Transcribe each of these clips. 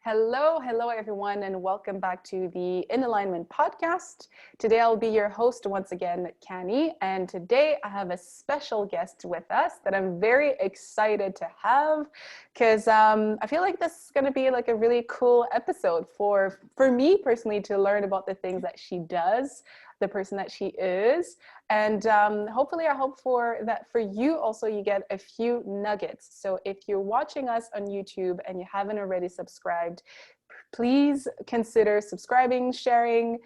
Hello everyone, and welcome back to the In Alignment podcast. Today I'll be your host once again, Canny, and today I have a special guest with us that I'm very excited to have because I feel like this is going to be like a really cool episode for me personally to learn about the things that she does, the person that she is, and hopefully I hope for you also you get a few nuggets. So if you're watching us on YouTube and you haven't already subscribed, please consider subscribing, sharing,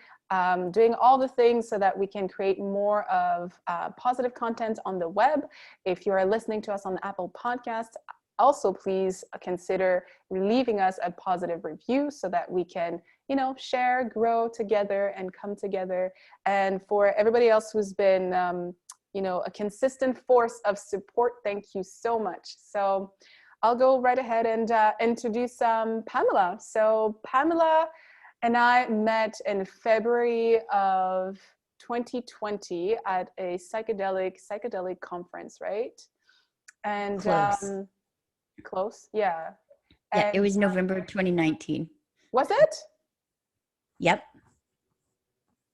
doing all the things so that we can create more of positive content on the web. If you are listening to us on Apple Podcasts, also please consider leaving us a positive review so that we can, share, grow together and come together. And for everybody else who's been, a consistent force of support, thank you so much. So I'll go right ahead and introduce Pamela. So Pamela and I met in February of 2020 at a psychedelic conference, right? And close, yeah. Yeah, And it was November 2019. was it? Yep.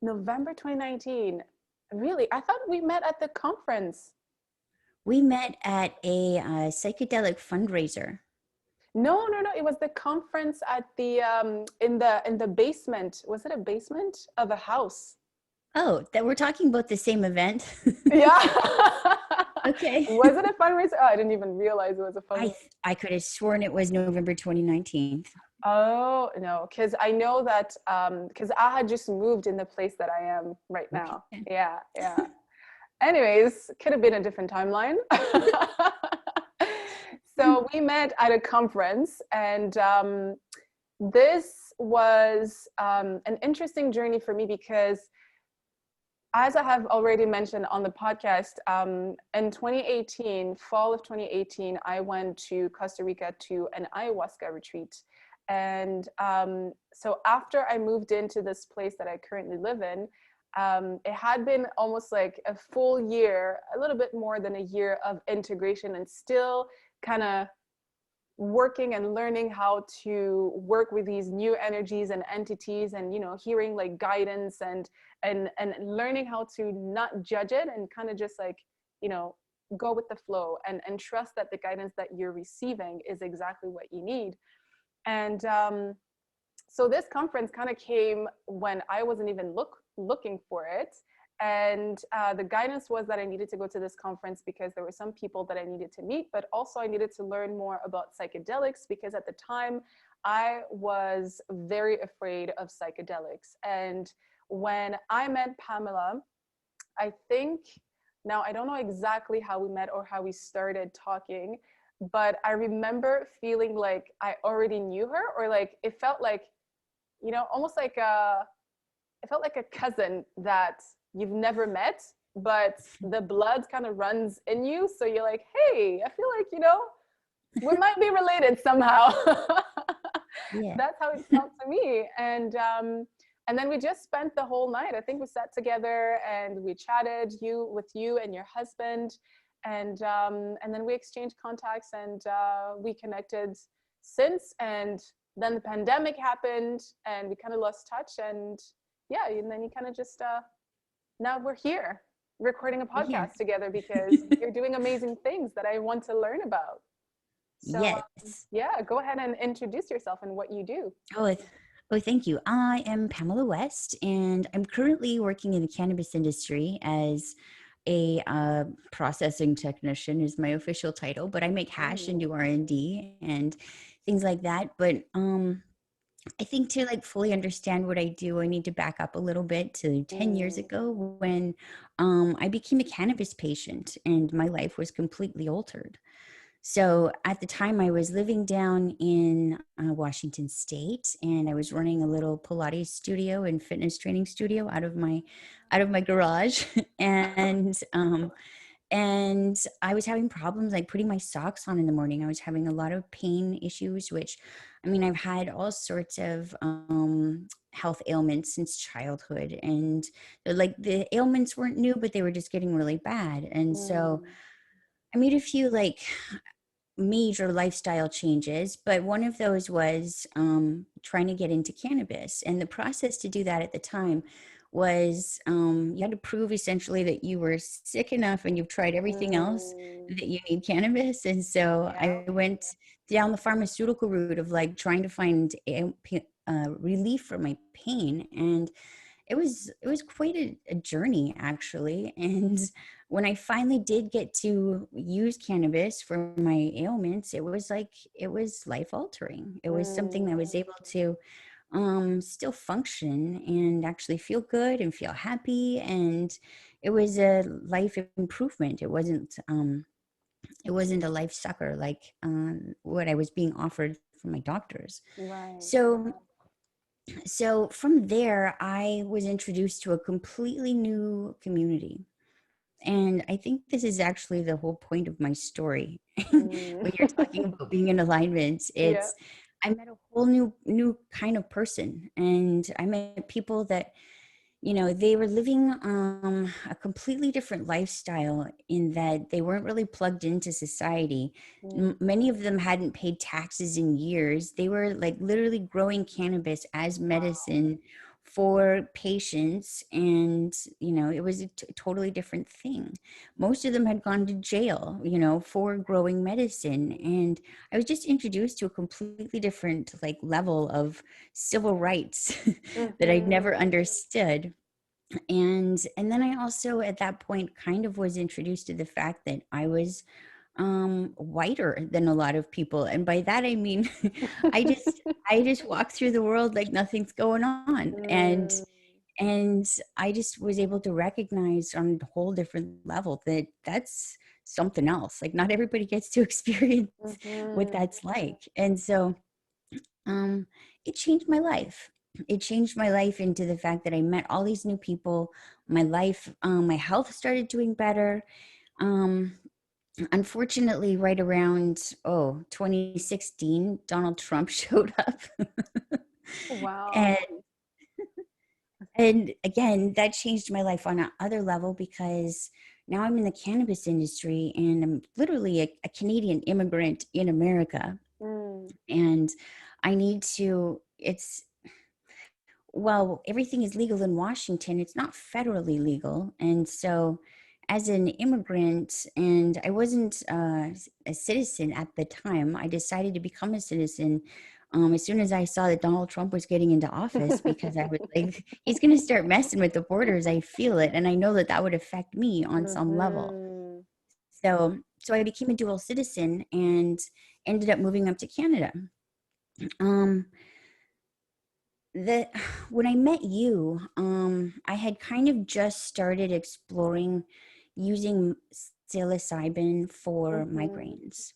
November 2019. Really? I thought we met at the conference. We met at a psychedelic fundraiser. No. It was the conference at the in the basement. Was it a basement of a house? Oh, that we're talking about the same event. Yeah. Okay. Was it a fundraiser? Oh, I didn't even realize it was a fundraiser. I could have sworn it was November 2019. Oh, no, because I know that because I had just moved in the place that I am right now. Okay. Yeah. Anyways, could have been a different timeline. So we met at a conference, and this was an interesting journey for me because, as I have already mentioned on the podcast, in 2018, fall of 2018, I went to Costa Rica to an ayahuasca retreat. And so after I moved into this place that I currently live in, it had been almost like a full year, a little bit more than a year of integration and still kind of working and learning how to work with these new energies and entities, and hearing like guidance and learning how to not judge it and kind of just like go with the flow and trust that the guidance that you're receiving is exactly what you need. And so this conference kind of came when I wasn't even looking for it. And the guidance was that I needed to go to this conference because there were some people that I needed to meet, but also I needed to learn more about psychedelics because at the time I was very afraid of psychedelics. And when I met Pamela, I think, now I don't know exactly how we met or how we started talking, but I remember feeling like I already knew her, or like it felt like, almost like it felt like a cousin that you've never met, but the blood kind of runs in you. So you're like, hey, I feel like, we might be related somehow. Yeah. That's how it felt to me. And then we just spent the whole night. I think we sat together and we chatted with you and your husband. And then we exchanged contacts and we connected since. And then the pandemic happened and we kind of lost touch. And yeah, and then you kind of just, now we're here recording a podcast together because you're doing amazing things that I want to learn about. So Yes. yeah, go ahead and introduce yourself and what you do. Oh, thank you. I am Pamela West, and I'm currently working in the cannabis industry as a processing technician is my official title, but I make hash and do R&D and things like that. But I think to like fully understand what I do, I need to back up a little bit to 10 years ago when I became a cannabis patient and my life was completely altered. So at the time I was living down in Washington State, and I was running a little Pilates studio and fitness training studio out of my garage. And I was having problems like putting my socks on in the morning. I was having a lot of pain issues, which, I mean, I've had all sorts of health ailments since childhood. And like the ailments weren't new, but they were just getting really bad. And so I made a few like major lifestyle changes, but one of those was trying to get into cannabis. And the process to do that at the time was you had to prove essentially that you were sick enough and you've tried everything else Mm, that you need cannabis. And so yeah. I went down the pharmaceutical route of like trying to find relief for my pain. And it was quite a journey actually. And when I finally did get to use cannabis for my ailments, it was life altering. It was something that Mm, was able to still function and actually feel good and feel happy. And it was a life improvement. It wasn't a life sucker like what I was being offered from my doctors. right. So from there, I was introduced to a completely new community. And I think this is actually the whole point of my story. Mm. When you're talking about being in alignment, Yeah. it's I met a whole new kind of person, and I met people that, they were living a completely different lifestyle in that they weren't really plugged into society. Mm. Many of them hadn't paid taxes in years. They were like literally growing cannabis as Wow. medicine for patients. And, it was a totally different thing. Most of them had gone to jail, for growing medicine. And I was just introduced to a completely different like level of civil rights that I'd never Mm-hmm. understood. And then I also at that point kind of was introduced to the fact that I was whiter than a lot of people. And by that I mean I just I just walk through the world like nothing's going on. And Mm, and I just was able to recognize on a whole different level that that's something else. Like not everybody gets to experience what mm-hmm. that's like. And so um, it changed my life. It changed my life into the fact that I met all these new people. My health started doing better. Um, Unfortunately, right around 2016, Donald Trump showed up, Wow. and and again that changed my life on another level because now I'm in the cannabis industry and I'm literally a Canadian immigrant in America, Mm, and I need to. It's well, everything is legal in Washington. It's not federally legal. And so, as an immigrant, and I wasn't a citizen at the time, I decided to become a citizen as soon as I saw that Donald Trump was getting into office because I was like, he's going to start messing with the borders. I feel it. And I know that that would affect me on some level. mm-hmm. So I became a dual citizen and ended up moving up to Canada. Um, that when I met you, I had kind of just started exploring using psilocybin for Mm-hmm. migraines,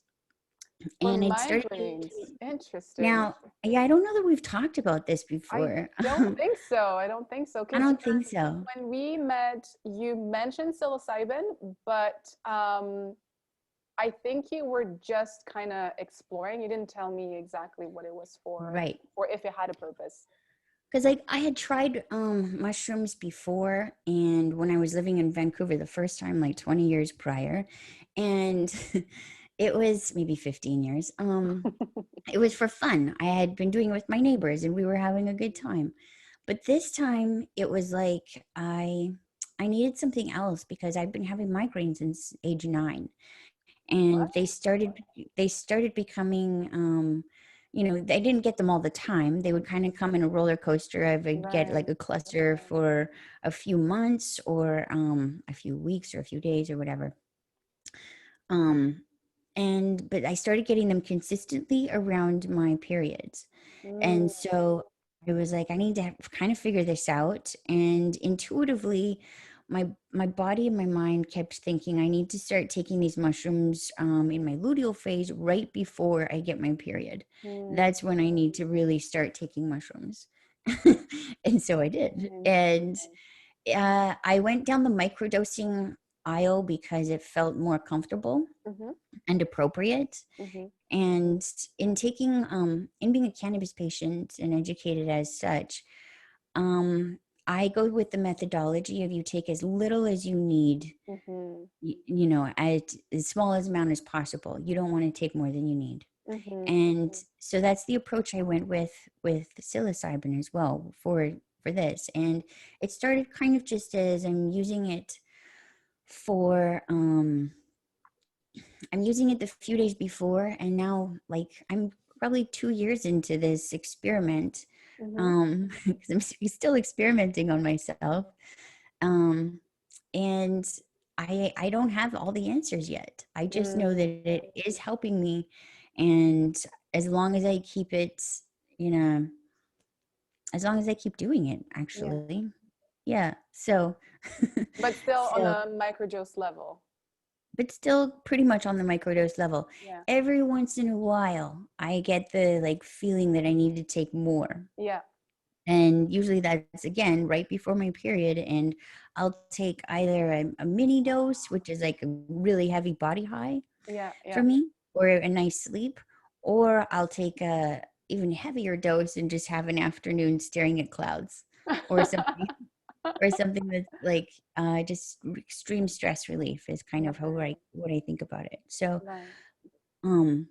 For and I'd started getting migraines. to Interesting. now. Yeah, I don't know that we've talked about this I before. don't think so. I don't think so. I Because don't think so. when we met, you mentioned psilocybin, but I think you were just kind of exploring. You didn't tell me exactly what it was for Right. or if it had a purpose. Because like I had tried mushrooms before, and when I was living in Vancouver the first time, like 20 years prior, and it was maybe 15 years. It was for fun. I had been doing it with my neighbors, and we were having a good time. But this time, it was like I needed something else because I'd been having migraines since age 9, What? and they started becoming they didn't get them all the time. They would kind of come in a roller coaster. I would get Right. like a cluster for a few months or a few weeks or a few days or whatever. um but I started getting them consistently around my periods. Mm, And so I was like, I need to kind of figure this out. And intuitively, my body and my mind kept thinking I need to start taking these mushrooms in my luteal phase right before I get my period. mm, That's when I need to really start taking mushrooms. And so I did. And interesting. I went down the microdosing aisle because it felt more comfortable Mm-hmm, and appropriate. mm-hmm, And in being a cannabis patient and educated as such, um I go with the methodology of you take as little as you need, Mm-hmm. you know, as small as amount as possible. You don't want to take more than you need. Mm-hmm. And so that's the approach I went with psilocybin as well for this. And it started kind of just as I'm using it for I'm using it the few days before, and now like I'm probably 2 years into this experiment. Mm-hmm. 'Cause I'm still experimenting on myself. Um and I don't have all the answers yet. I just know Mm, that it is helping me, and as long as I keep it, you know, as long as I keep doing it, yeah. actually. Yeah. So But still on so a microdose level. but still pretty much on the microdose level. Yeah. Every once in a while, I get the like feeling that I need to take more. Yeah. And usually that's again right before my period. And I'll take either a mini dose, which is like a really heavy body high Yeah. for Yeah. me, or a nice sleep, or I'll take a even heavier dose and just have an afternoon staring at clouds or something, or something that's like just extreme stress relief is kind of how Right. I what I think about it. So Right. um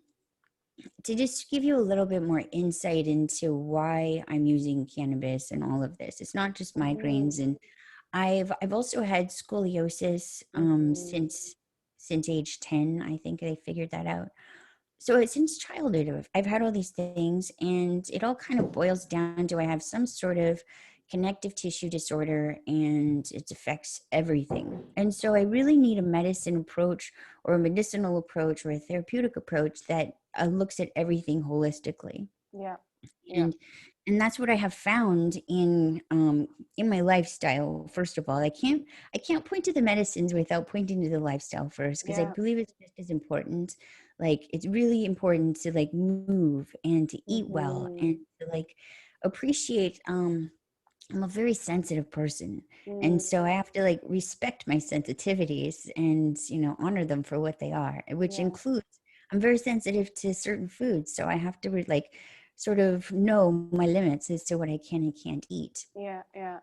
to just give you a little bit more insight into why I'm using cannabis and all of this. It's not just Mm-hmm. migraines, and I've also had scoliosis Mm-hmm. since age 10. I think I figured that out. So it's since childhood I've had all these things, and it all kind of boils down to I have some sort of connective tissue disorder, and it affects everything. And so I really need a medicine approach or a medicinal approach or a therapeutic approach that looks at everything holistically. Yeah. Yeah. And that's what I have found in my lifestyle. First of all, I can't point to the medicines without pointing to the lifestyle first, because I Yeah. believe it's just as important. Like it's really important to like move and to eat well Mm-hmm. and to like appreciate. I'm a very sensitive person, and Mm, so I have to like respect my sensitivities and honor them for what they are, which yeah. includes I'm very sensitive to certain foods, so I have to like sort of know my limits as to what I can and can't eat. Yeah. Yeah.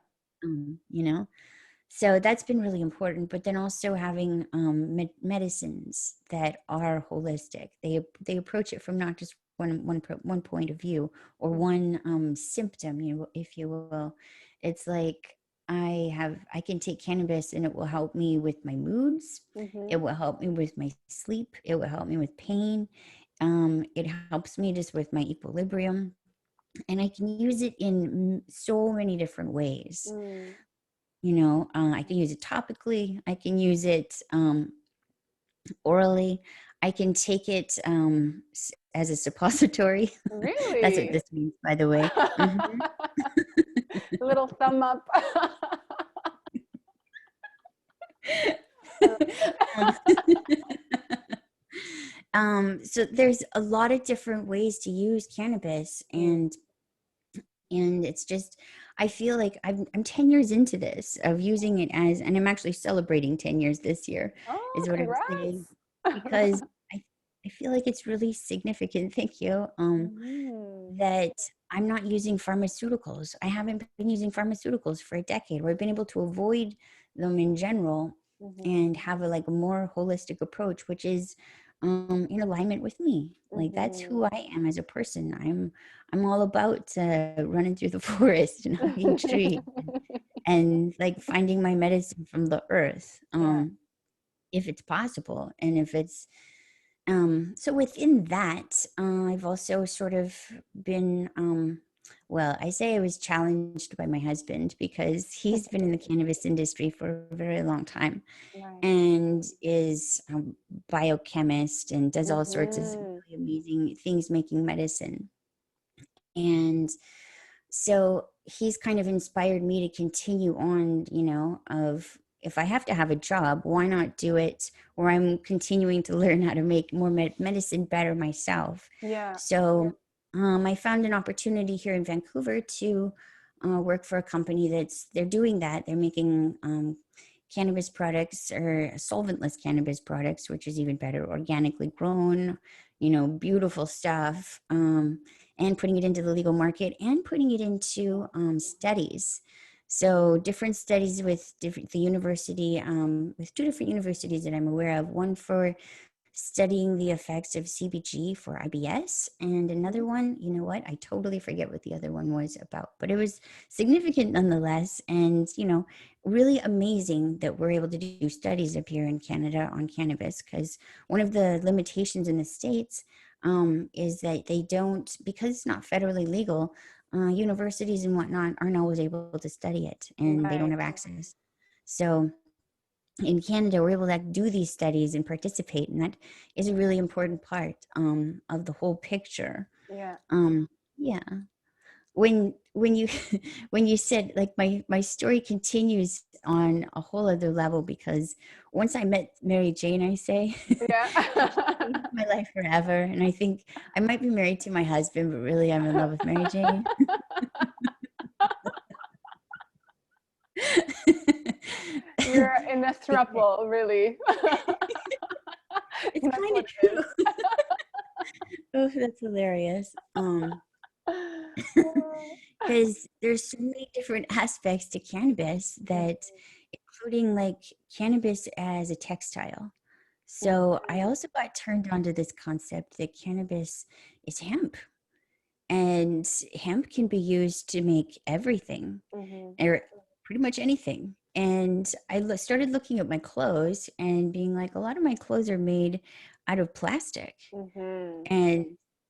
You know, so that's been really important. But then also having medicines that are holistic. They approach it from not just one point of view or one symptom, if you will. It's like I can take cannabis and it will help me with my moods. Mm-hmm. It will help me with my sleep. It will help me with pain. It helps me just with my equilibrium, and I can use it in so many different ways. Mm. I can use it topically. I can use it orally. I can take it as a suppository. That's what Really? this means, by the way. Mhm. Little thumb up. Um, so there's a lot of different ways to use cannabis, Mm. and it's just I feel like I'm 10 years into this of using it as, and I'm actually celebrating 10 years this year Oh, is what I'm saying, congrats. because I I feel like it's really significant. Thank you. Mm. That I'm not using pharmaceuticals. I haven't been using pharmaceuticals for a decade, where I've been able to avoid them in general Mhm. and have a like a more holistic approach, which is in alignment with me. Like that's who Mhm. I am as a person. I'm all about running through the forest and hugging trees and like finding my medicine from the earth, Yeah. if it's possible, and if it's so within that, I've also sort of been, well, I say I was challenged by my husband because he's been in the cannabis industry for a very long time Right. and is a biochemist and does all sorts of Mhm. really amazing things making medicine. And so he's kind of inspired me to continue on, of if I have to have a job, why not do it where I'm continuing to learn how to make more medicine better myself? Yeah. So I found an opportunity here in Vancouver to work for a company they're doing that. They're making cannabis products or solventless cannabis products, which is even better, organically grown, beautiful stuff. And putting it into the legal market and putting it into studies. So different studies with the university, with two different universities that I'm aware of, one for studying the effects of CBG for IBS, and another one, you know what, I totally forget what the other one was about, but it was significant nonetheless. And, really amazing that we're able to do studies up here in Canada on cannabis, because one of the limitations in the States is that they don't, because it's not federally legal, universities and whatnot aren't always able to study it, and they don't Right. have access. So in Canada, we're able to do these studies and participate, and that is a really important part of the whole picture. Yeah. Yeah, when you when you said, like, my story continues on a whole other level, because once I met Mary Jane, I say, Yeah. it changed my life forever. And I think I might be married to my husband, but really I'm in love with Mary Jane. You're in a Because throuple, really. it's That's kind of what it true. Oh, that's hilarious. is. Because there's so many different aspects to cannabis, that including like cannabis as a textile. So I also got turned on to this concept that cannabis is hemp, and hemp can be used to make everything, Mhm. or pretty much anything. And I started looking at my clothes and being like, a lot of my clothes are made out of plastic. Mhm. And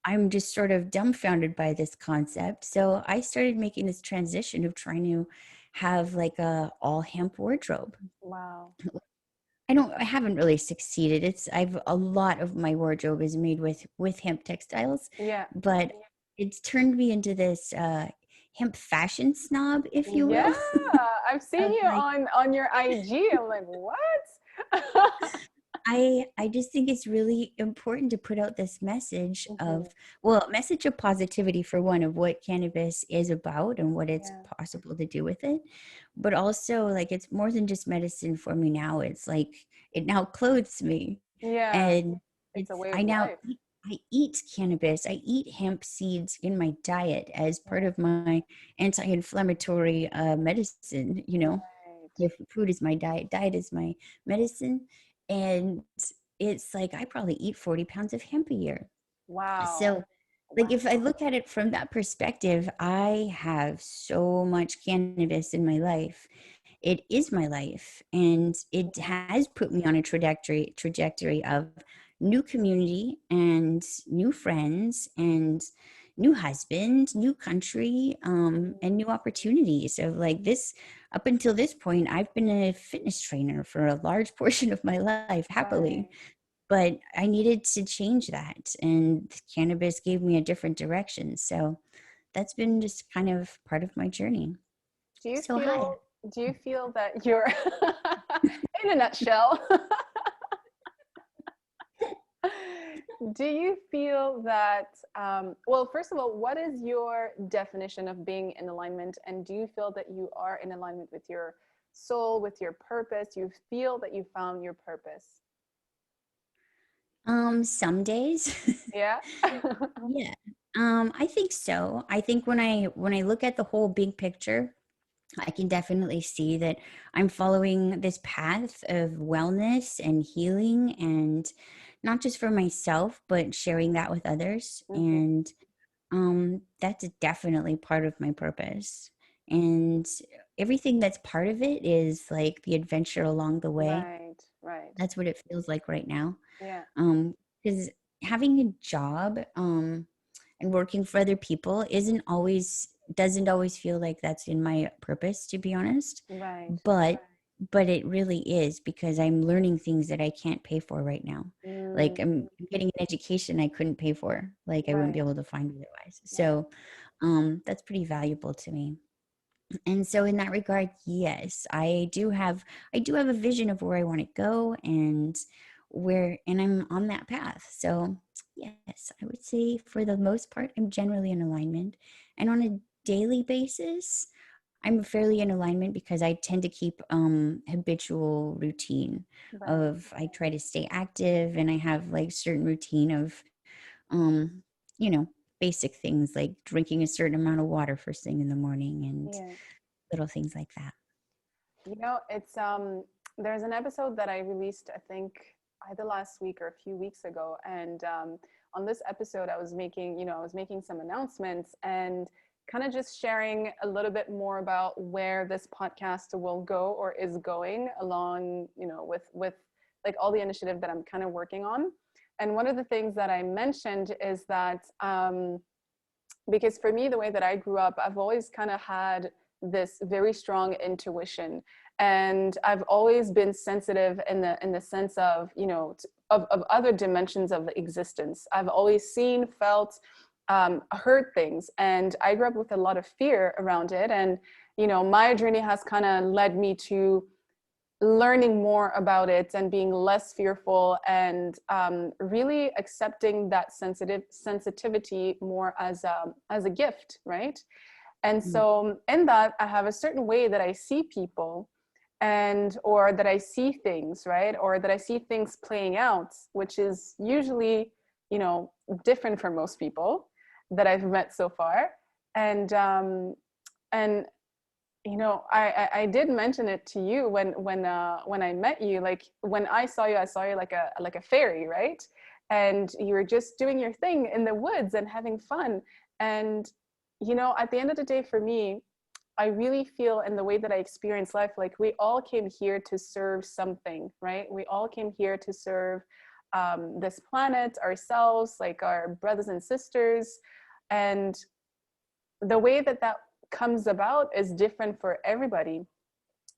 I'm just sort of dumbfounded by this concept. So I started making this transition of trying to have like a all hemp wardrobe. Wow. I haven't really succeeded. I've a lot of my wardrobe is made with hemp textiles, Yeah. but it's turned me into this hemp fashion snob, if you Yeah. will. I've seen Of you like, on your IG. I'm like, what? I just think it's really important to put out this message of, Mhm. well, message of positivity, for one, of what cannabis is about and what it's Yeah. possible to do with it. But also, like, it's more than just medicine for me now. It's like it now clothes me. Yeah. And It's a way I of now life. I eat cannabis. I eat hemp seeds in my diet as part Yeah. of my anti-inflammatory medicine. Right. If food is my diet is my medicine. And it's like I probably eat 40 pounds of hemp a year. Wow. So, like, if I Wow. look at it from that perspective, I have so much cannabis in my life. It is my life, and it has put me on a trajectory of new community and new friends and new husband, new country, and new opportunities. Of like this, up until this point, I've been a fitness trainer for a large portion of my life, happily, Right. but I needed to change that, and cannabis gave me a different direction. So that's been just kind of part of my journey. Do you So hi. feel do you feel that you're in a nutshell? Do you feel that, well, first of all, what is your definition of being in alignment? And do you feel that you are in alignment with your soul, with your purpose? You feel that you found your purpose? Some days. Yeah. Yeah. I think so. I think when I look at the whole big picture, I can definitely see that I'm following this path of wellness and healing, and not just for myself, but sharing that with others. Mhm. And that's definitely part of my purpose. And everything that's part of it is like the adventure along the way. Right, right. That's what it feels like right now. Yeah, Because having a job and working for other people doesn't always feel like that's in my purpose, to be honest. right. But it really is, because I'm learning things that I can't pay for right now. Like, Mm, I'm getting an education I couldn't pay for, like I wouldn't be right, able to find otherwise. right. So that's pretty valuable to me. And so in that regard, yes, I do have a vision of where I want to go, and I'm on that path. So yes, I would say for the most part I'm generally in alignment. And on a daily basis, I'm fairly in alignment, because I tend to keep habitual routine Right. of, I try to stay active, and I have like certain routine of um you know basic things like drinking a certain amount of water first thing in the morning, and Yeah. little things like that. You know, it's there's an episode that I released, I think either last week or a few weeks ago, and on this episode I was making, I was making some announcements and kind of just sharing a little bit more about where this podcast will go or is going along, with like all the initiative that I'm kind of working on. And one of the things that I mentioned is that because for me, the way that I grew up, I've always kind of had this very strong intuition, and I've always been sensitive in the sense of, of other dimensions of existence. I've always seen, felt, heard things, and I grew up with a lot of fear around it. And my journey has kind of led me to learning more about it and being less fearful, and really accepting that sensitivity more as a gift, right? And so in that, I have a certain way that I see people, and or that I see things, right? Or that I see things playing out, which is usually, different from most people that I've met so far. And I did mention it to you when I met you. Like when I saw you like a fairy, right? And you were just doing your thing in the woods and having fun. And at the end of the day, for me, I really feel in the way that I experience life, like we all came here to serve something, right? We all came here to serve this planet, ourselves, like our brothers and sisters. And the way that comes about is different for everybody.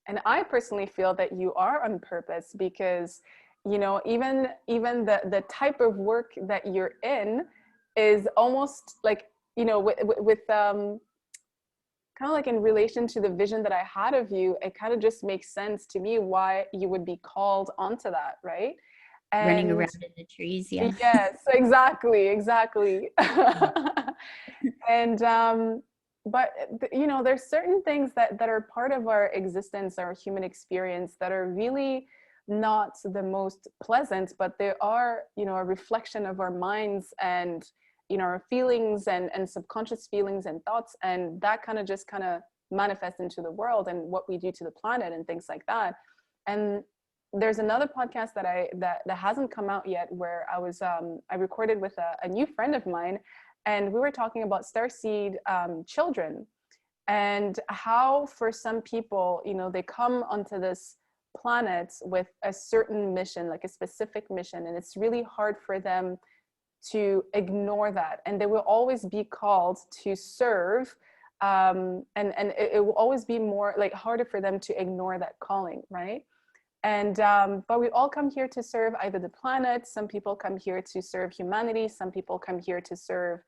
And I personally feel that you are on purpose, because even the type of work that you're in is almost like, with kind of like in relation to the vision that I had of you, it kind of just makes sense to me why you would be called onto that, right? Running And around in the trees, yeah. yes, exactly. And but there's certain things that are part of our existence, our human experience, that are really not the most pleasant, but they are, a reflection of our minds and our feelings and subconscious feelings and thoughts, and that kind of manifests into the world and what we do to the planet and things like that. And there's another podcast that hasn't come out yet, where I recorded with a new friend of mine, and we were talking about starseed children, and how for some people, they come onto this planet with a certain mission, like a specific mission, and it's really hard for them to ignore that, and they will always be called to serve, and it will always be more like harder for them to ignore that calling, right? And but we all come here to serve either the planet. Some people come here to serve humanity. Some people come here to serve,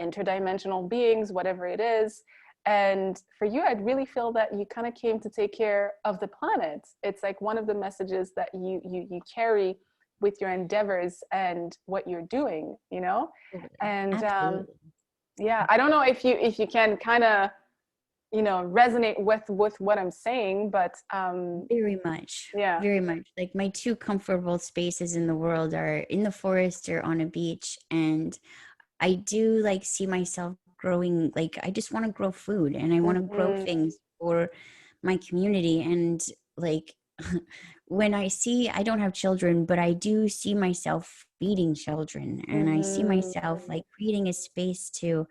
interdimensional beings, whatever it is. And for you, I'd really feel that you kind of came to take care of the planet. It's like one of the messages that you carry with your endeavors and what you're doing, and yeah, I don't know if you can kind of resonate with what I'm saying, but very much. Yeah, very much. Like my two comfortable spaces in the world are in the forest or on a beach, and I do like see myself growing. Like I just want to grow food, and I want to grow things for my community. And like when I don't have children, but I do see myself feeding children, and I see myself like creating a space to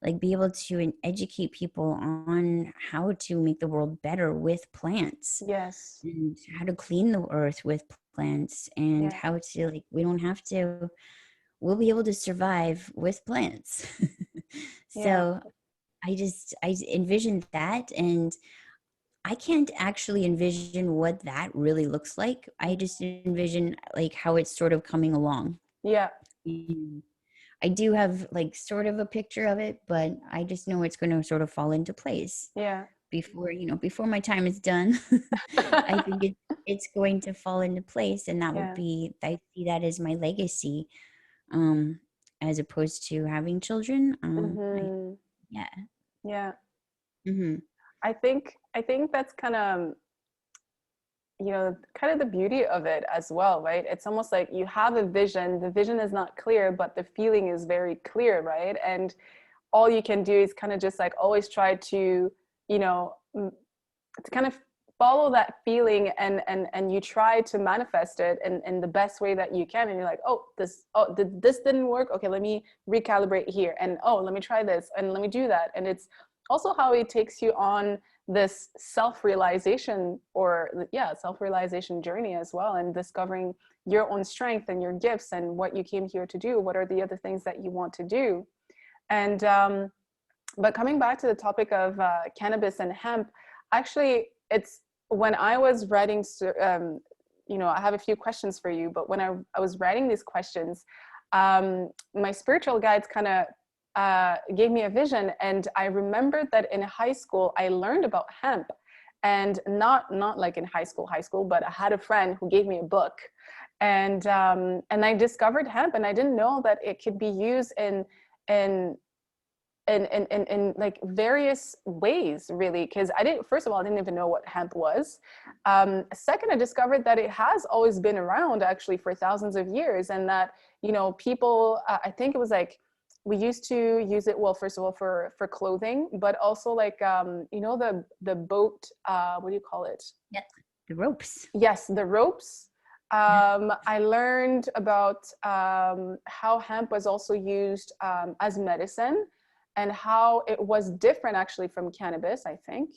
like be able to educate people on how to make the world better with plants, yes, and how to clean the earth with plants, and yeah, how to like we'll be able to survive with plants. yeah, So I envisioned that, and I can't actually envision what that really looks like. I just envision like how it's sort of coming along. yeah, And I do have like sort of a picture of it, but I just know it's going to sort of fall into place yeah. before my time is done. I think it's going to fall into place, and that will Yeah. be, I see that as my legacy, um, as opposed to having children. Yeah. Yeah. Mm-hmm. I think that's kind of kind of the beauty of it as well, right? It's almost like you have a vision, the vision is not clear, but the feeling is very clear, right? And all you can do is kind of just like always try to you know, to kind of follow that feeling, and you try to manifest it in the best way that you can, and you're like, oh, this didn't work, okay, let me recalibrate here, and oh, let me try this, and let me do that. And it's also how it takes you on this self-realization, or yeah, self-realization journey as well, and discovering your own strength and your gifts and what you came here to do, what are the other things that you want to do. And but coming back to the topic of cannabis and hemp, actually, it's when I was writing, you know, I have a few questions for you, but when I was writing these questions, my spiritual guides kind of gave me a vision. And I remembered that in high school, I learned about hemp, and not like in high school, but I had a friend who gave me a book, and I discovered hemp, and I didn't know that it could be used in like various ways, really, because first of all, I didn't even know what hemp was. Second, I discovered that it has always been around actually for thousands of years, and that, you know, people, I think it was like, we used to use it, well, first of all, for clothing, but also like, you know, the boat, what do you call it? Yeah, the ropes. Yes, the ropes. I learned about how hemp was also used as medicine, and how it was different actually from cannabis, I think,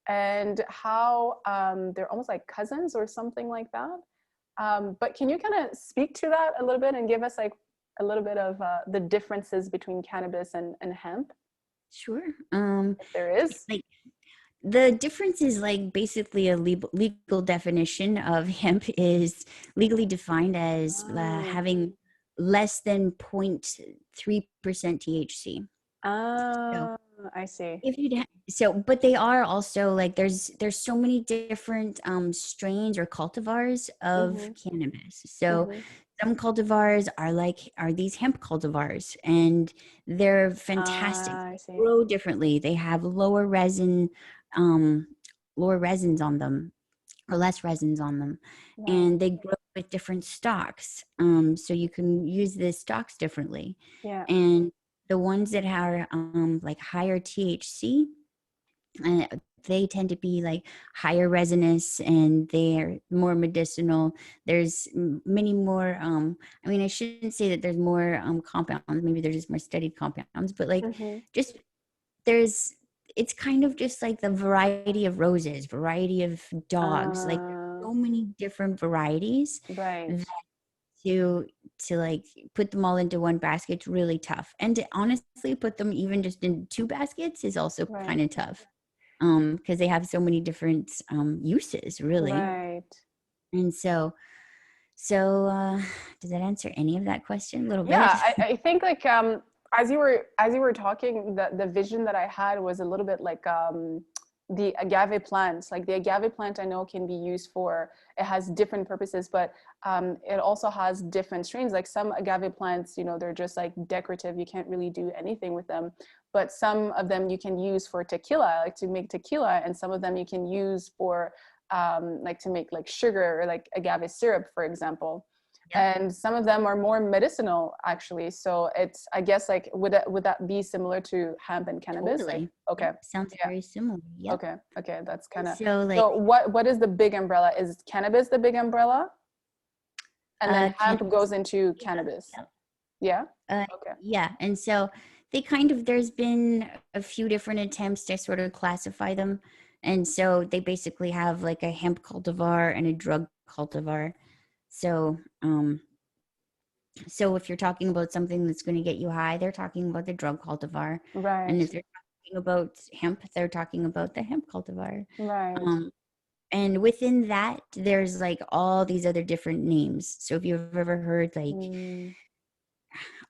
and how they're almost like cousins or something like that. But can you kind of speak to that a little bit and give us like a little bit of the differences between cannabis and hemp? Sure. If there is. Like, the difference is like basically a legal definition of hemp is legally defined as having less than 0.3% THC. So I see. if you but they are also like, there's so many different strains or cultivars of Mm-hmm. cannabis. So Mm-hmm. some cultivars are these hemp cultivars, and they're fantastic. I They see. grow differently. They have um lower resins on them, or less resins on them, Right. and they grow with different stalks. So you can use the stalks differently. Yeah. And the ones that are like higher THC, uh, they tend to be like higher resonance, and they're more medicinal. There's many more I mean, I shouldn't say that there's more compounds, maybe there's just more studied compounds, but like, Mm-hmm. just there's it's kind of just like the variety of roses, variety of dogs, like there's so many different varieties Right. that to like put them all into one basket, it's really tough. And to honestly put them even just in two baskets is also Right. kind of tough, because they have so many different uses, really. Right. And so does that answer any of that question? A little bit. Yeah, I think like as you were talking, the vision that I had was a little bit like the agave plant. Like the agave plant, I know can be used for, it has different purposes, but it also has different strains. Like some agave plants, you know, they're just like decorative. You can't really do anything with them. But some of them you can use for tequila, like to make tequila, and some of them you can use for like to make like sugar or like agave syrup, for example. Yep, And some of them are more medicinal actually. So it's, I guess, like would that be similar to hemp and cannabis? Like, totally. okay. Yep, sounds Yeah. very similar. Yep. Okay. Okay. That's kind of, So like, so what is the big umbrella? Is cannabis the big umbrella? And then hemp cannabis. goes into Yeah. cannabis. Yep. Yeah. Uh, Okay. yeah, and so there's been a few different attempts to sort of classify them. And so they basically have like a hemp cultivar and a drug cultivar. So, so if you're talking about something that's going to get you high, they're talking about the drug cultivar. And Right. if they're talking about hemp, they're talking about the hemp cultivar. Right. Um, and within that, there's like all these other different names. So if you've ever heard like, Mm.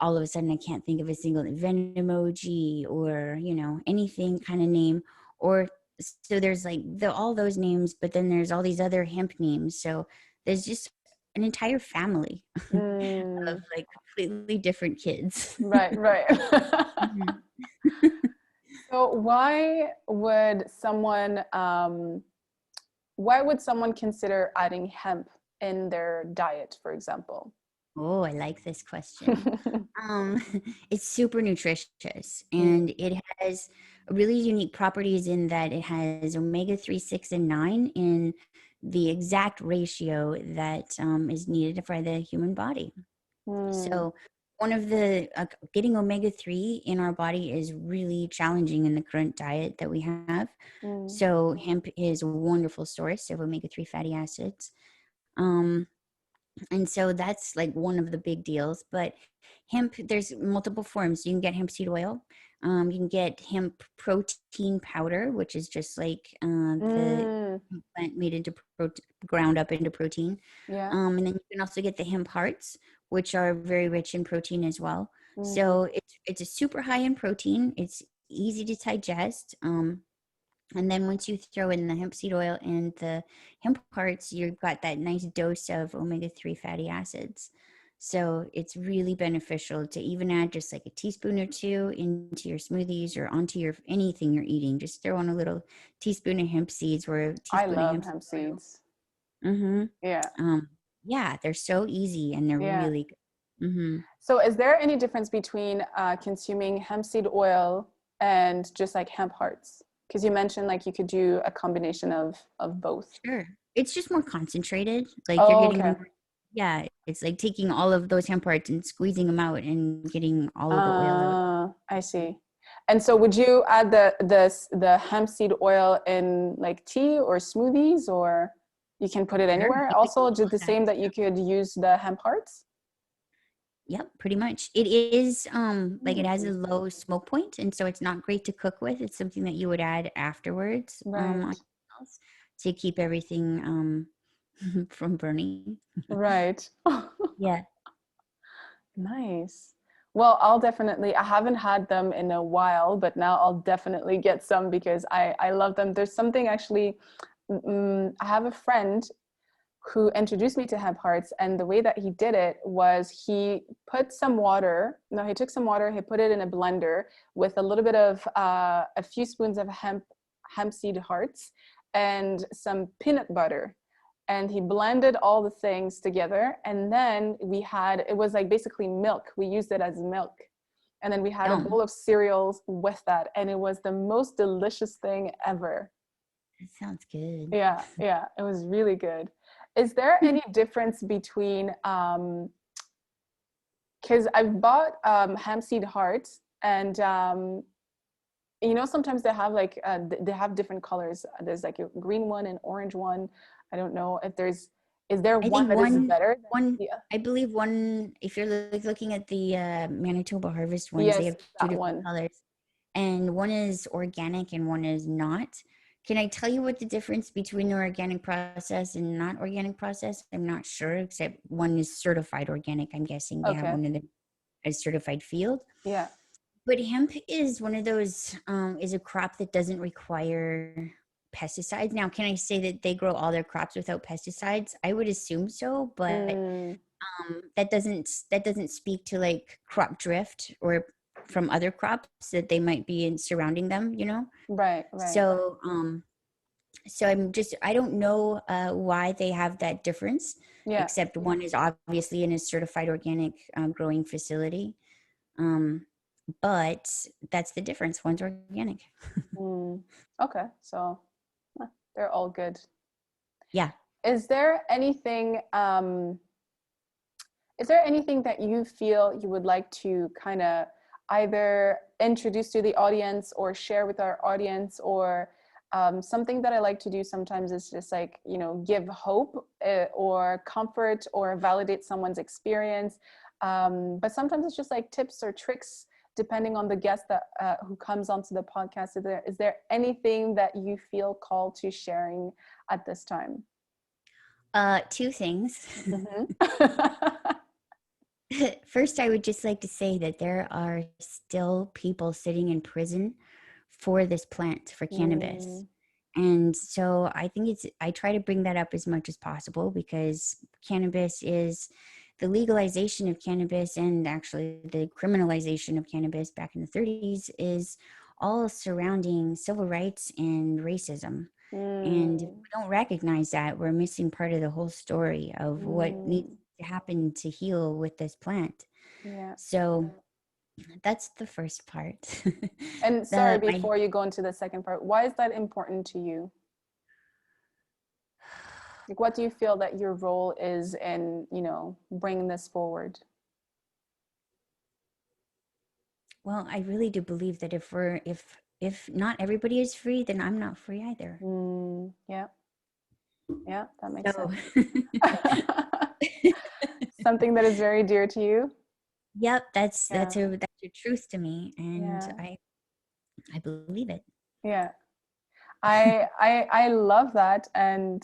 all of a sudden I can't think of a single Ven emoji, or, you know, anything kind of name, or so there's like all those names, but then there's all these other hemp names. So there's just an entire family of Mm. like completely different kids. Right. Right. Mhm. So why would someone consider adding hemp in their diet, for example? Oh, I like this question. Um, it's super nutritious, and Mm, it has really unique properties in that it has omega-3, 6, and 9 in the exact ratio that is needed for the human body. mm, So, one of the getting omega-3 in our body is really challenging in the current diet that we have. mm, So, hemp is a wonderful source of omega-3 fatty acids. Um, and so that's like one of the big deals. But hemp, there's multiple forms. You can get hemp seed oil. You can get hemp protein powder, which is just like the mm. plant made into ground up into protein. Yeah. And then you can also get the hemp hearts, which are very rich in protein as well. Mm, So it's a super high in protein. It's easy to digest. And then once you throw in the hemp seed oil and the hemp hearts, you've got that nice dose of omega-3 fatty acids. So it's really beneficial to even add just like a teaspoon or two into your smoothies or onto your anything you're eating. Just throw on a little teaspoon of hemp seeds or a I teaspoon of love hemp hemp seed oil. seeds. Mm-hmm. Yeah. Yeah, they're so easy and they're Yeah. really good. Mm-hmm. So, is there any difference between consuming hemp seed oil and just like hemp hearts? Because you mentioned like you could do a combination of both. Sure. It's just more concentrated. Like you're Oh, getting okay. more, yeah, it's like taking all of those hemp parts and squeezing them out and getting all of the oil out. I see. And so, would you add the hemp seed oil in like tea or smoothies, or you can put it Sure. anywhere? You could do Also, all just of the that. same that you could use the hemp hearts. Yep, pretty much. It is like it has a Hmm. low smoke point, and so it's not great to cook with. It's something that you would add afterwards on Right. your meals to keep everything from burning. Right. Yeah. Nice. Well, I haven't had them in a while, but now I'll definitely get some because I love them. There's something actually, I have a friend who introduced me to hemp hearts, and the way that he did it was he put some water, no, he took some water, he put it in a blender with a little bit of, a few spoons of hemp seed hearts and some peanut butter, and he blended all the things together, and then it was like basically milk, we used it as milk, and then we had a Yum. bowl of cereals with that, and it was the most delicious thing ever. That sounds good. Yeah, yeah, it was really good. Is there any difference between because I've bought hemp seed hearts, and sometimes they have like they have different colors. There's like a green one and orange one. I don't know if is there I one think that is one better than one the I believe one if you're looking at the Manitoba Harvest ones, they yes, have two that different one. colors, and one is organic and one is not. Can I tell you what the difference between the organic process and not organic process? I'm not sure, except one is certified organic. I'm guessing they have Okay. one of them as certified field. Yeah. But hemp is one of those is a crop that doesn't require pesticides. Now, can I say that they grow all their crops without pesticides? I would assume so, but Mm, that doesn't speak to like crop drift or from other crops that they might be in surrounding them, right, right. So I don't know why they have that difference, Yeah. except one is obviously in a certified organic growing facility. um, but that's the difference. One's organic. Mm, okay. So they're all good. Yeah. Is there anything is there anything that you feel you would like to kind of either introduce to the audience or share with our audience, or something that I like to do sometimes is just like, give hope, or comfort or validate someone's experience. But sometimes it's just like tips or tricks depending on the guest that who comes onto the podcast. Is there anything that you feel called to sharing at this time? Two things. Mhm. First, I would just like to say that there are still people sitting in prison for this plant, for cannabis. Mm, And so I try to bring that up as much as possible because cannabis is the legalization of cannabis, and actually the criminalization of cannabis back in the 30s is all surrounding civil rights and racism. And if mm, we don't recognize that, we're missing part of the whole story of what needs mm. to to happen to heal with this plant. Yeah. So that's the first part. And sorry, before you go into the second part, why is that important to you? Like, what do you feel that your role is in, bringing this forward? Well, I really do believe that if not everybody is free, then I'm not free either. Yeah. Yeah, that makes So sense. Something that is very dear to you. Yep, that's a truth to me, and Yeah. I believe it. Yeah. I love that, and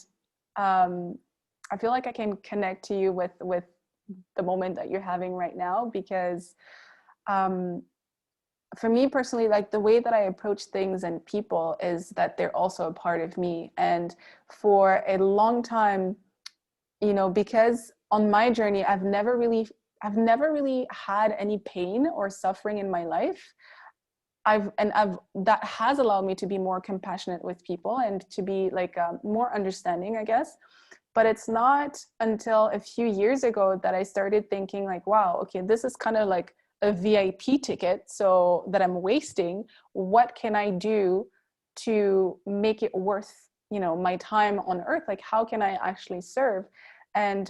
I feel like I can connect to you with the moment that you're having right now, because for me personally, like the way that I approach things and people is that they're also a part of me. And for a long time, because on my journey, I've never really had any pain or suffering in my life. That has allowed me to be more compassionate with people and to be like more understanding, I guess. But it's not until a few years ago that I started thinking like, wow, okay, this is kind of like a VIP ticket, so that I'm wasting. What can I do to make it worth, my time on earth? Like, how can I actually serve? And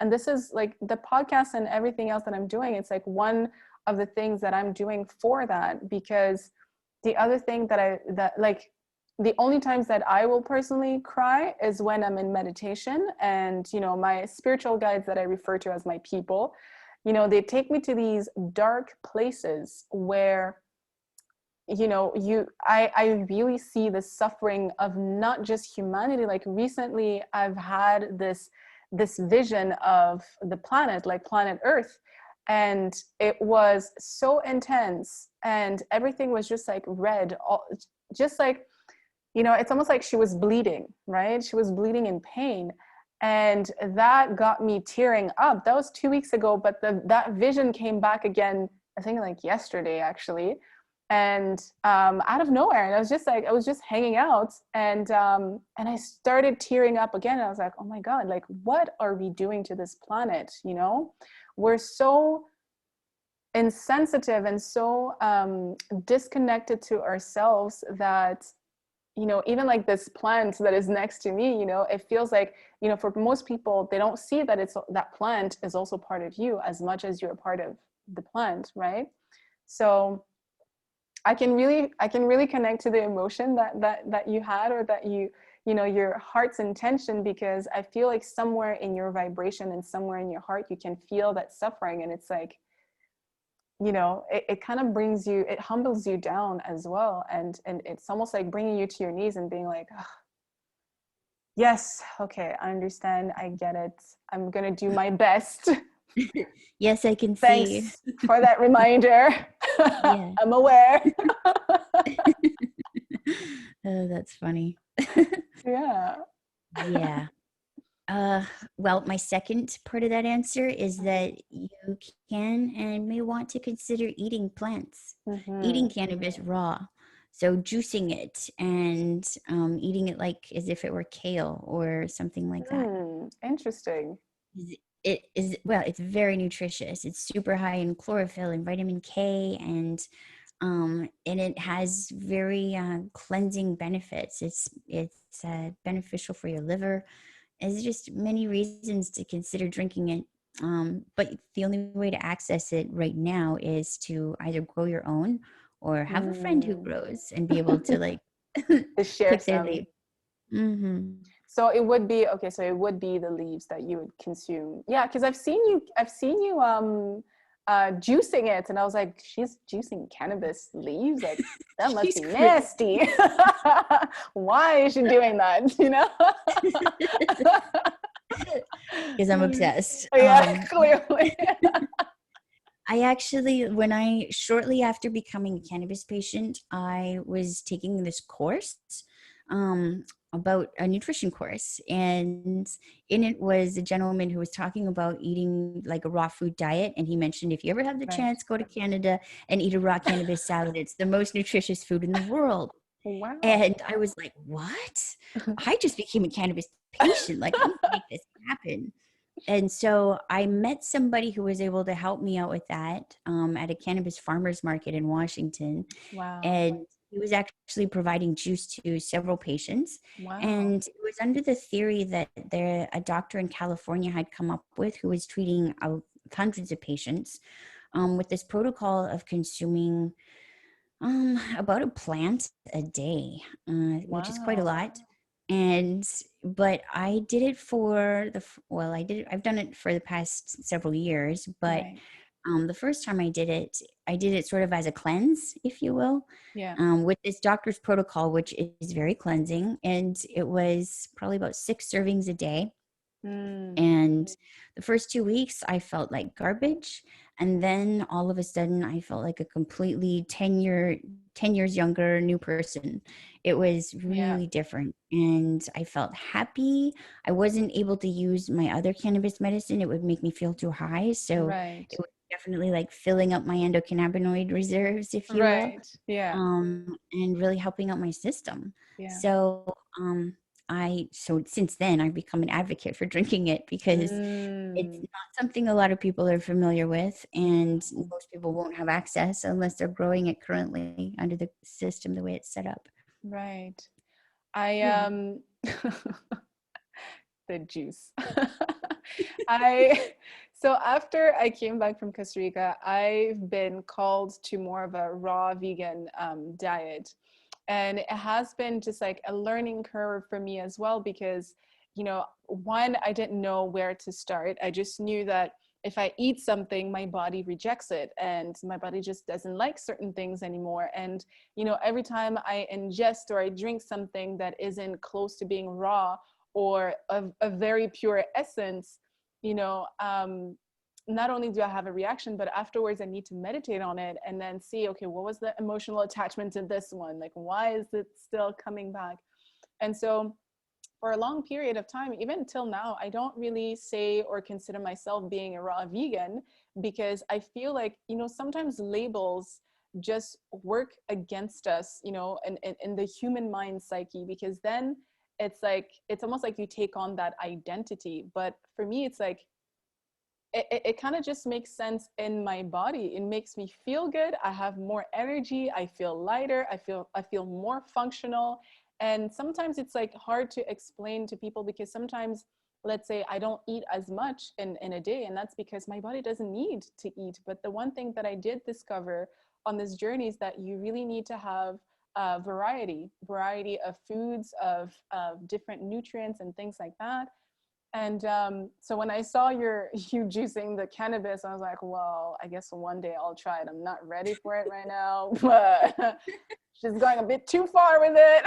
this is like the podcast and everything else that I'm doing. It's like one of the things that I'm doing for that, because the other thing that like the only times that I will personally cry is when I'm in meditation, and my spiritual guides that I refer to as my people, they take me to these dark places where I really see the suffering of not just humanity. Like recently I've had this vision of the planet, like planet Earth, and it was so intense, and everything was just like red, just like, it's almost like she was bleeding, right? She was bleeding in pain. And that got me tearing up. That was 2 weeks ago, but that vision came back again, I think like yesterday, actually. And out of nowhere, and I was just hanging out, and I started tearing up again. And I was like, oh my God, like, what are we doing to this planet? We're so insensitive and so disconnected to ourselves that even like this plant that is next to me, it feels like, for most people, they don't see that that plant is also part of you as much as you're a part of the plant, right? So I can really connect to the emotion that you had, or that your heart's intention, because I feel like somewhere in your vibration and somewhere in your heart, you can feel that suffering. And it's like, it kind of it humbles you down as well. And it's almost like bringing you to your knees and being like, oh, yes, okay, I understand. I get it. I'm going to do my best. Yes, I can see. Thanks for that reminder. Yeah. I'm aware. Oh, that's funny. Yeah. Yeah. Well, my second part of that answer is that you can and may want to consider eating plants, eating cannabis raw. So juicing it and eating it like as if it were kale or something like that. Interesting. It is, well, it's very nutritious. It's super high in chlorophyll and vitamin K, and it has very cleansing benefits. It's beneficial for your liver. There's just many reasons to consider drinking it. But the only way to access it right now is to either grow your own or have a friend who grows and be able to like to share pick their some. leaf. Mm-hmm. So it would be okay. So it would be the leaves that you would consume. Yeah, because I've seen you juicing it, and I was like, she's juicing cannabis leaves. Like that must be nasty. Why is she doing that? Because I'm obsessed. Yeah, clearly. I actually, shortly after becoming a cannabis patient, I was taking this course about a nutrition course. And in it was a gentleman who was talking about eating like a raw food diet. And he mentioned, if you ever have the chance, go to Canada and eat a raw cannabis salad. It's the most nutritious food in the world. Wow. And I was like, what? I just became a cannabis patient. Like, I'm going to make this happen. And so I met somebody who was able to help me out with that at a cannabis farmers market in Washington. Wow. And he was actually providing juice to several patients. Wow. And it was under the theory that a doctor in California had come up with, who was treating hundreds of patients with this protocol of consuming about a plant a day, which is quite a Wow. lot. And but I did it for I've done it for the past several years, but Right. the first time I did it sort of as a cleanse, if you will, Yeah. with this doctor's protocol, which is very cleansing. And it was probably about 6 servings a day. Mm. And the first 2 weeks, I felt like garbage. And then all of a sudden, I felt like a completely 10 years younger new person. It was Yeah. really different. And I felt happy. I wasn't able to use my other cannabis medicine. It would make me feel too high. So Right. it was definitely like filling up my endocannabinoid reserves, if you will, Right. Yeah. and really helping out my system. Yeah. So, so since then I've become an advocate for drinking it because it's Mm. not something a lot of people are familiar with, and most people won't have access unless they're growing it currently under the system the way it's set up. Right. I Yeah. the juice. I so after I came back from Costa Rica, I've been called to more of a raw vegan diet. And it has been just like a learning curve for me as well, because, one, I didn't know where to start. I just knew that if I eat something, my body rejects it and my body just doesn't like certain things anymore. And, every time I ingest or I drink something that isn't close to being raw or a very pure essence, you know, um, not only do I have a reaction, but afterwards I need to meditate on it and then see, okay, what was the emotional attachment to this one? Like, why is it still coming back? And so for a long period of time, even till now, I don't really say or consider myself being a raw vegan, because I feel like, sometimes labels just work against us, in the human mind psyche, because then it's almost like you take on that identity. But for me, it's like, it kind of just makes sense in my body. It makes me feel good. I have more energy. I feel lighter. I feel more functional. And sometimes it's like hard to explain to people, because sometimes, let's say I don't eat as much in a day, and that's because my body doesn't need to eat. But the one thing that I did discover on this journey is that you really need to have variety of foods, of different nutrients and things like that. And so when I saw you juicing the cannabis, I was like, well, I guess one day I'll try it. I'm not ready for it right now, but she's going a bit too far with it.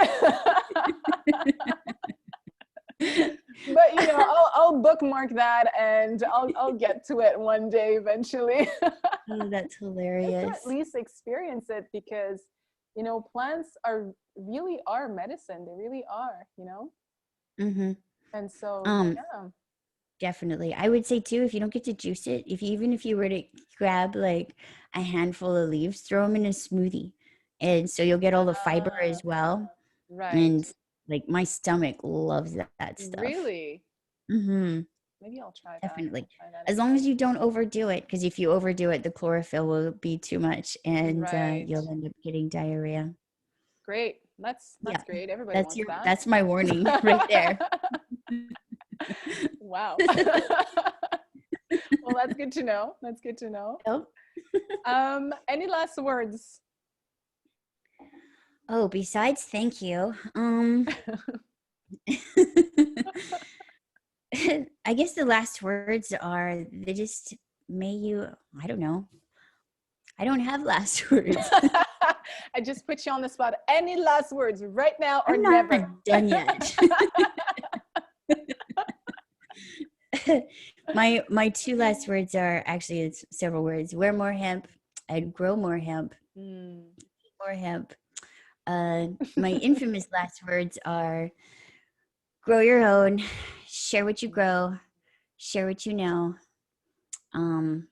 But I'll bookmark that and I'll get to it one day eventually. Oh, that's Just to at hilarious. least experience it, because plants really are medicine. They really are. Mm-hmm. And so Um, yeah. Definitely. I would say too, if you don't get to juice it, even if you were to grab like a handful of leaves, throw them in a smoothie. And so you'll get all the fiber Ah, as well. right. And like my stomach loves that stuff. Really? Mm-hmm. Maybe I'll try that. Definitely. I'll try that As long again. as you don't overdo it, because if you overdo it, the chlorophyll will be too much and Right. you'll end up getting diarrhea. Great. That's Yeah. that's great. Everybody wants that. That's my warning right there. Wow. Well, that's good to know. That's good to know. Yep. Any last words? Oh, besides thank you. I guess the last words are they just may you, I don't know. I don't have last words. I just put you on the spot. Any last words right now or I'm never? not done yet. My two last words are actually it's several words. Wear more hemp and grow more hemp. Mm. More hemp. My infamous last words are grow your own, share what you grow, share what you know. Um,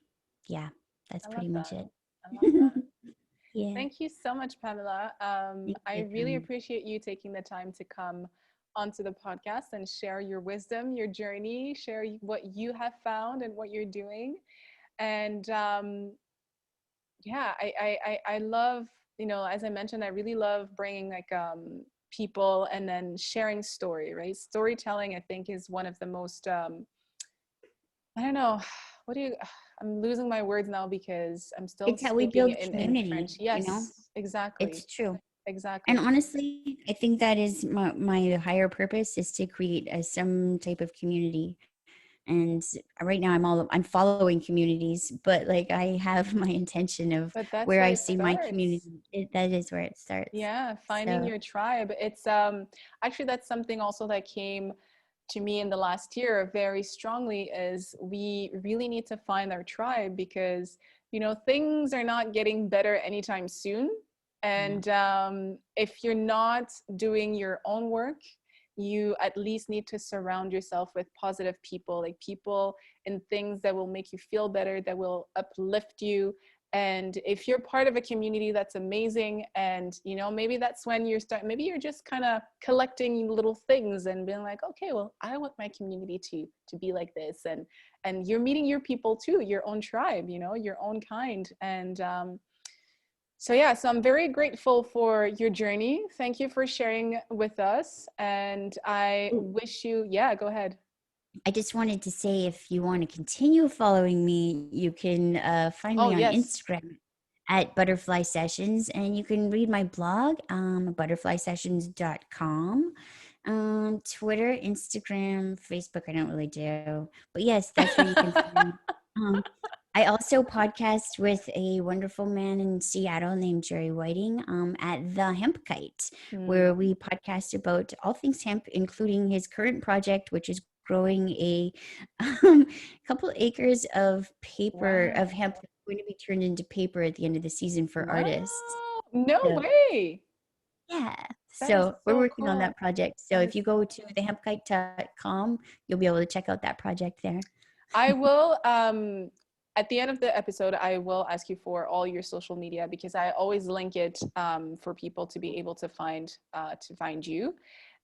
yeah, that's I love pretty much that. it. I love that. Yeah. Thank you so much, Pamela. Thank I you, really Pam. appreciate you taking the time to come onto the podcast and share your wisdom, your journey, share what you have found and what you're doing. And yeah, I love, you know, as I mentioned, I really love bringing like people and then sharing story, right? Storytelling, I think, is one of the most I don't know, what do you, I'm losing my words now because I'm still It's how we speaking build in French. community, you know? Yes, exactly. It's true. And Exactly. honestly, I think that is my higher purpose, is to create some type of community. And right now I'm following communities, but like I have my intention of But that's where where I it see my starts. community. That is where it starts. Yeah, finding So your tribe. It's actually that's something also that came to me in the last year very strongly, is we really need to find our tribe because, you know, things are not getting better anytime soon. yeah. And if you're not doing your own work, you at least need to surround yourself with positive people, like people and things that will make you feel better, that will uplift you. And if you're part of a community, that's amazing. And you know, maybe that's when you're maybe you're just kind of collecting little things and being like, okay, well, I want my community to be like this. And you're meeting your people too, your own tribe, you know, your own kind. And so yeah, so I'm very grateful for your journey. Thank you for sharing with us. And I Ooh, wish you, yeah, go ahead. I just wanted to say, if you want to continue following me, you can find Oh me on yes. Instagram at Butterfly Sessions, and you can read my blog, butterflysessions.com. Twitter, Instagram, Facebook, I don't really do. But yes, that's where you can find me. Um, I also podcast with a wonderful man in Seattle named Jerry Whiting, at The Hemp Kite, where Hmm. we podcast about all things hemp, including his current project, which is growing a um, couple acres of paper of Wow. hemp that's going to be turned into paper at the end of the season for Wow. artists. No So way. yeah, That is so we're so working on cool. that project. So That if is you so go to cool. thehempkite.com, you'll be able to check out that project there. I will at the end of the episode I will ask you for all your social media because I always link it for people to be able to find you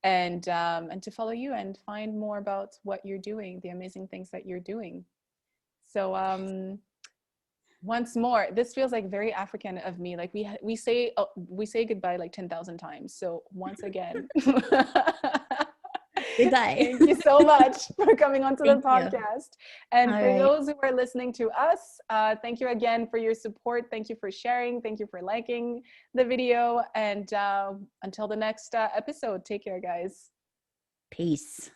and to follow you and find more about what you're doing, the amazing things that you're doing. So once more, this feels like very African of me. Like we say goodbye like 10,000 times. So once again, Goodbye. thank you so much for coming onto the Thank you. podcast. And All for right. those who are listening to us, thank you again for your support. Thank you for sharing. Thank you for liking the video. And until the next episode, take care, guys. Peace.